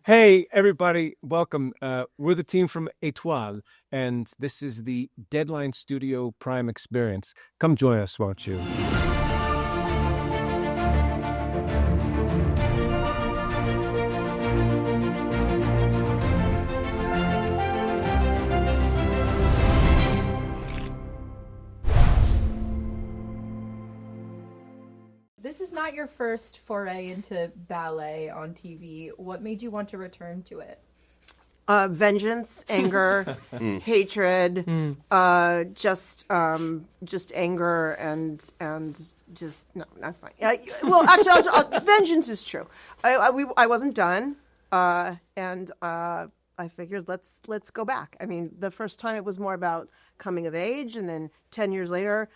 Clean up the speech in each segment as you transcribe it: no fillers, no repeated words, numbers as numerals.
Hey, everybody, welcome. We're the team from Étoile, and this is the Deadline Studio Prime experience. Come join us, won't you? This is not your first foray into ballet on TV. What made you want to return to it? Vengeance, anger, hatred, just anger and just no, not fine. Well, actually, vengeance is true. I wasn't done, and I figured let's go back. I mean, the first time it was more about coming of age, and then 10 years later,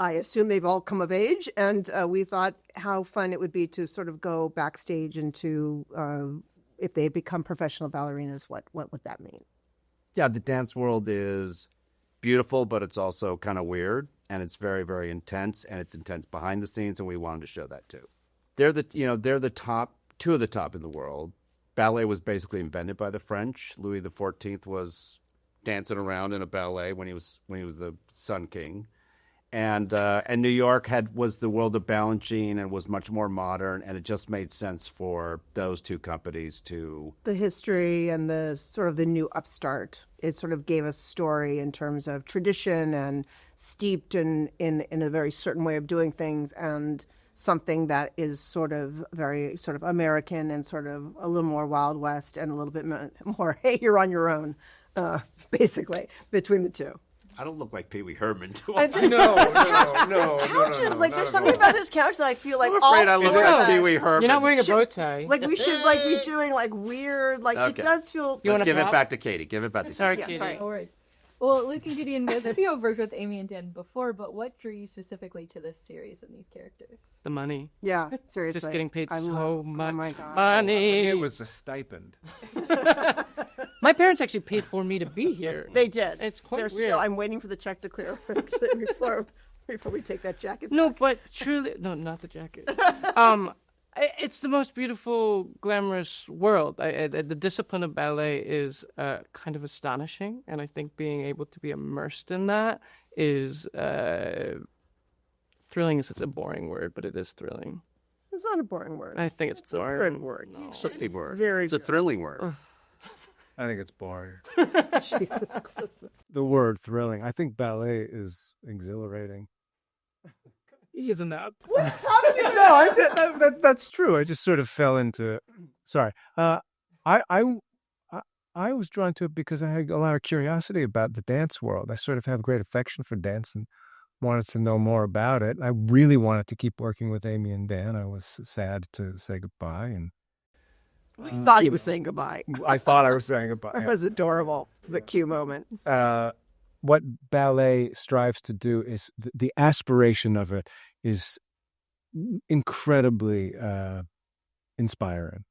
I assume they've all come of age, and we thought how fun it would be to sort of go backstage into. If they had become professional ballerinas, what would that mean? Yeah, the dance world is beautiful, but it's also kind of weird, and it's very, very intense, and it's intense behind the scenes, and we wanted to show that too. They're the top, two of the top in the world. Ballet was basically invented by the French. Louis XIV was dancing around in a ballet when he was the Sun King. And New York was the world of Balanchine and was much more modern, and it just made sense for those two companies to... The history and the sort of the new upstart. It sort of gave us story in terms of tradition and steeped in a very certain way of doing things, and something that is sort of very sort of American and sort of a little more Wild West and a little bit more, hey, you're on your own, basically, between the two. I don't look like Pee Wee Herman, do No. I? This couch is like, there's something about this couch that I feel like I'm afraid I all look four of like us, Pee Wee Herman. You're not wearing a bow tie. like we should like be doing like weird, like Okay. it does feel. Let's wanna give it pop? back to Katie. Give it back to Sorry, Yeah, Katie. sorry. No worries. Well, Luke and Gideon, both of you have worked with Amy and Dan before, but what drew you specifically to this series and these characters? The money. Yeah, seriously. Just getting paid so Oh much my God. money. It was the stipend. My parents actually paid for me to be here. They did. It's quite They're weird. still. I'm waiting for the check to clear before we take that jacket. No, but truly, no, not the jacket. It's the most beautiful, glamorous world. The discipline of ballet is kind of astonishing, and I think being able to be immersed in that is thrilling. Is a boring word, but it is thrilling. It's not a boring word. I think it's a boring. good word. It's a big word. Very It's a good. thrilling word. I think it's boring. Jesus Christmas. The word thrilling. I think ballet is exhilarating. Isn't that? How did you know? No, I did, that's true. I just sort of fell into it. Sorry. I was drawn to it because I had a lot of curiosity about the dance world. I sort of have great affection for dance and wanted to know more about it. I really wanted to keep working with Amy and Dan. I was sad to say goodbye, and We thought he was saying goodbye. I thought I was saying goodbye. It was adorable. The cue moment. What ballet strives to do is the aspiration of it is incredibly inspiring.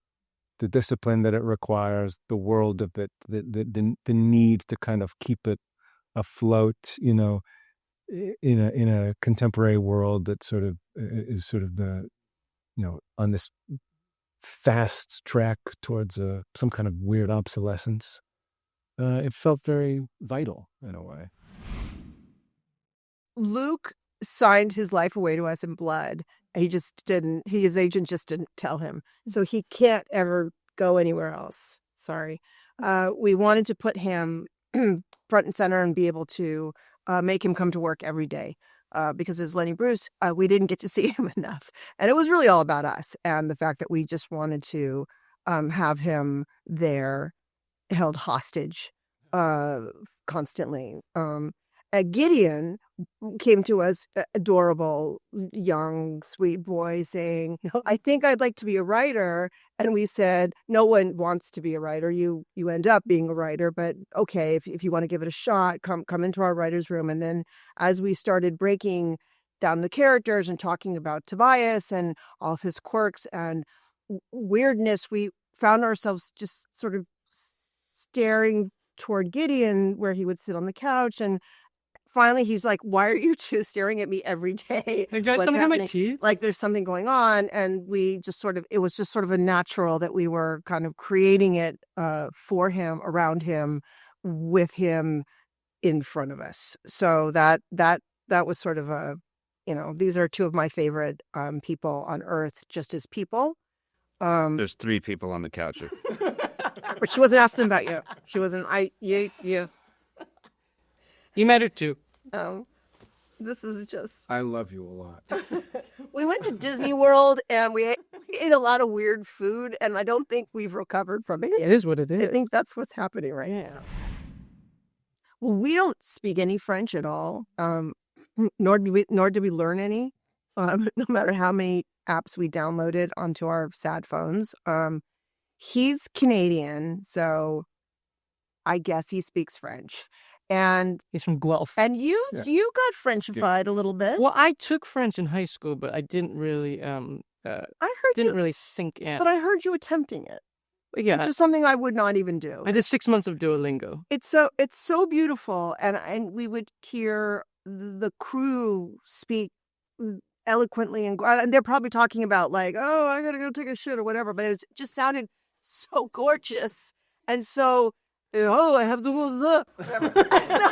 The discipline that it requires, the world of it, the need to kind of keep it afloat, in a contemporary world that sort of is sort of the, on this fast track towards some kind of weird obsolescence. It felt very vital in a way. Luke signed his life away to us in blood. He just didn't. His agent just didn't tell him, so he can't ever go anywhere else. Sorry. We wanted to put him front and center and be able to make him come to work every day. Because as Lenny Bruce, we didn't get to see him enough. And it was really all about us and the fact that we just wanted to have him there held hostage constantly. Gideon came to us, adorable, young, sweet boy, saying, I think I'd like to be a writer. And we said, no one wants to be a writer. You end up being a writer, but okay, if you want to give it a shot, come into our writer's room. And then as we started breaking down the characters and talking about Tobias and all of his quirks and weirdness, we found ourselves just sort of staring toward Gideon, where he would sit on the couch, and finally he's like, why are you two staring at me every day? Hey, guys, What's something on my happening? teeth? Like there's something going on. And we just sort of, it was just sort of a natural that we were kind of creating it for him, around him, with him in front of us. So that was sort of a, these are two of my favorite people on earth, just as people. There's 3 people on the couch. But she wasn't asking about you. She wasn't, you. You mattered too. This is just. I love you a lot. We went to Disney World and we ate a lot of weird food, and I don't think we've recovered from it. It is what it is. I think that's what's happening right now. Well, we don't speak any French at all, nor did we learn any, no matter how many apps we downloaded onto our sad phones. He's Canadian, so I guess he speaks French. And He's from Guelph. you Yeah. you got Frenchified a little bit. Well, I took French in high school, but I didn't really I heard didn't you, really sink in. but I heard you attempting it, But yeah, which is something I would not even do. I did 6 months of Duolingo. It's so beautiful, and we would hear the crew speak eloquently, and they're probably talking about like, oh, I gotta go take a shit or whatever, but it just sounded so gorgeous, and so, oh, I have to go look. Whatever. And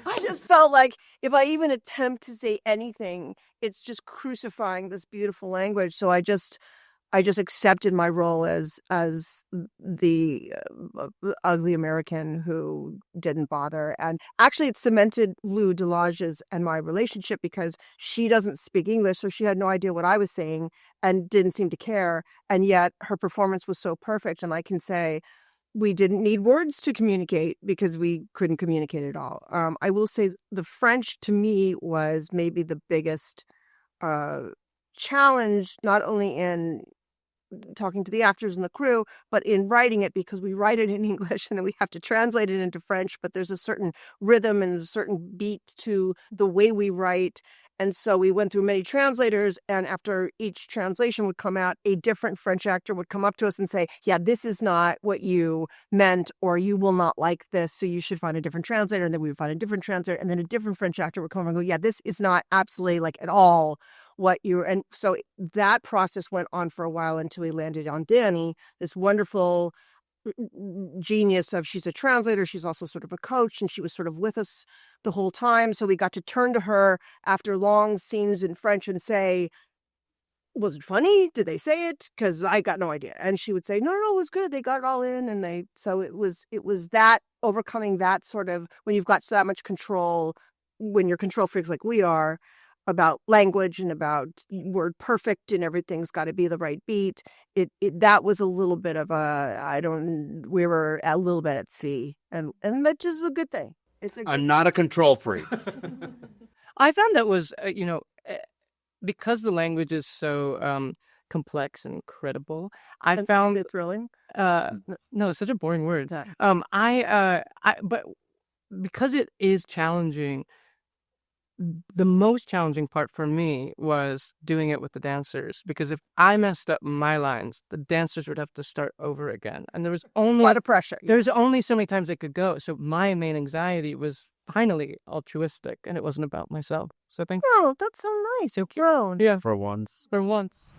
I just felt like if I even attempt to say anything, it's just crucifying this beautiful language. So I just accepted my role as the ugly American who didn't bother. And actually, it cemented Lou Delage's and my relationship, because she doesn't speak English, so she had no idea what I was saying and didn't seem to care. And yet her performance was so perfect. And I can say we didn't need words to communicate because we couldn't communicate at all. I will say the French to me was maybe the biggest challenge, not only in talking to the actors and the crew, but in writing it, because we write it in English and then we have to translate it into French, but there's a certain rhythm and a certain beat to the way we write. And so we went through many translators, and after each translation would come out, a different French actor would come up to us and say, yeah, this is not what you meant, or you will not like this, so you should find a different translator. And then we would find a different translator, and then a different French actor would come over and go, yeah, this is not absolutely like at all what you, and so that process went on for a while until we landed on Danny, this wonderful genius of, she's a translator, she's also sort of a coach, and she was sort of with us the whole time. So we got to turn to her after long scenes in French and say, was it funny? Did they say it? Because I got no idea. And she would say, no, it was good. They got it all in. And so it was that, overcoming that sort of, when you've got that much control, when you're control freaks like we are, about language and about word perfect and everything's got to be the right beat. That was a little bit of we were a little bit at sea, and that is a good thing. I'm not a control freak. I found that was, because the language is so complex and credible, I found it thrilling. No, it's such a boring word. Yeah. But because it is challenging, the most challenging part for me was doing it with the dancers, because if I messed up my lines, the dancers would have to start over again, and there was only A lot of pressure. There's only so many times it could go. So my main anxiety was finally altruistic, and it wasn't about myself. So thank you. Oh, that's so nice. You're grown. Yeah, For once. for once.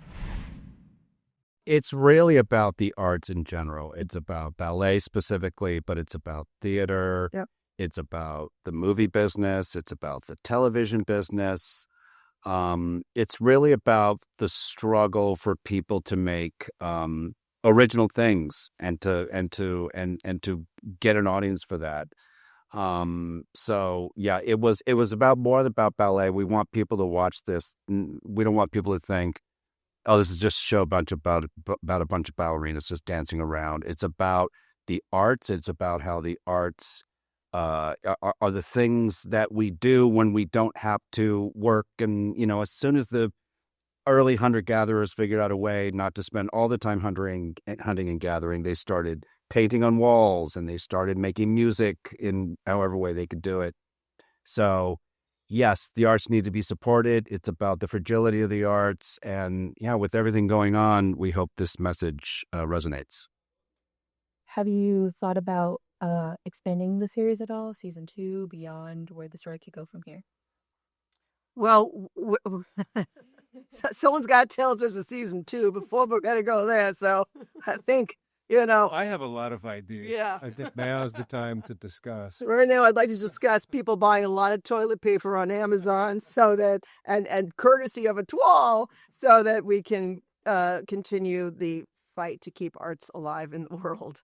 It's really about the arts in general. It's about ballet specifically, but it's about theater. Yep. It's about the movie business. It's about the television business. It's really about the struggle for people to make original things and to get an audience for that. So yeah, it was about more about ballet. We want people to watch this. We don't want people to think, oh, this is just a show about a bunch of ballerinas just dancing around. It's about the arts. It's about how the arts are the things that we do when we don't have to work. And, as soon as the early hunter-gatherers figured out a way not to spend all the time hunting and gathering, they started painting on walls and they started making music in however way they could do it. So, yes, the arts need to be supported. It's about the fragility of the arts. And, yeah, with everything going on, we hope this message resonates. Have you thought about expanding the series at all, season 2, beyond where the story could go from here? Well, someone's got to tell us there's a season 2 before we're going to go there. So I think, I have a lot of ideas. Yeah. I think now's the time to discuss. right now I'd like to discuss people buying a lot of toilet paper on Amazon so that, and courtesy of Étoile, so that we can continue the fight to keep arts alive in the world.